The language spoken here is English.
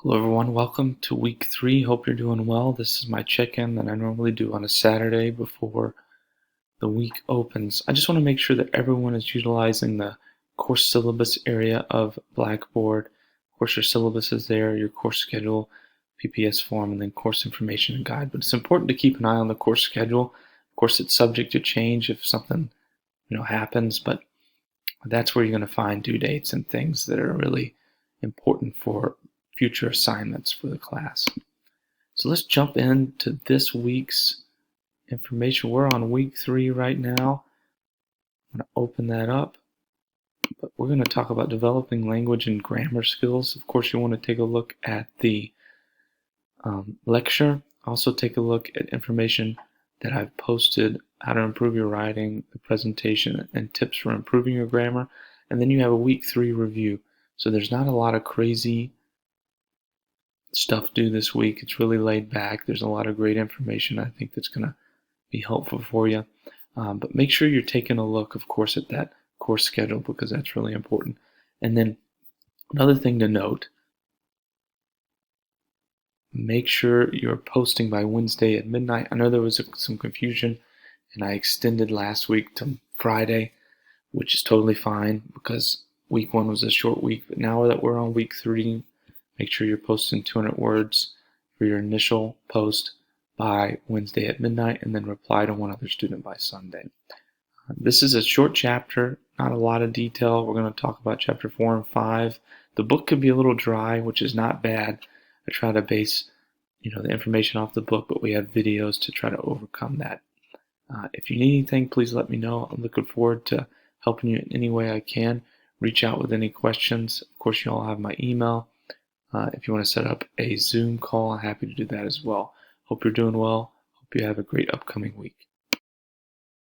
Hello everyone, welcome to week 3. Hope you're doing well. This is my check-in that I normally do on a Saturday before the week opens. I just want to make sure that everyone is utilizing the course syllabus area of Blackboard. Of course, your syllabus is there, your course schedule, PPS form, and then course information and guide. But it's important to keep an eye on the course schedule. Of course, it's subject to change if something happens, but that's where you're going to find due dates and things that are really important for future assignments for the class. So let's jump into this week's information. We're on week 3 right now. I'm going to open that up. But we're going to talk about developing language and grammar skills. Of course, you want to take a look at the lecture. Also take a look at information that I've posted, how to improve your writing, the presentation, and tips for improving your grammar. And then you have a week 3 review. So there's not a lot of crazy stuff due this week. It's really laid back. There's a lot of great information I think that's going to be helpful for you. But make sure you're taking a look, of course, at that course schedule because that's really important. And then another thing to note, make sure you're posting by Wednesday at midnight. I know there was some confusion and I extended last week to Friday, which is totally fine because week 1 was a short week. But now that we're on week 3, make sure you're posting 200 words for your initial post by Wednesday at midnight and then reply to one other student by Sunday. This is a short chapter, not a lot of detail. We're going to talk about chapter 4 and 5. The book could be a little dry, which is not bad. I try to base the information off the book, but we have videos to try to overcome that. If you need anything, please let me know. I'm looking forward to helping you in any way I can. Reach out with any questions. Of course, you all have my email. If you want to set up a Zoom call, I'm happy to do that as well. Hope you're doing well. Hope you have a great upcoming week.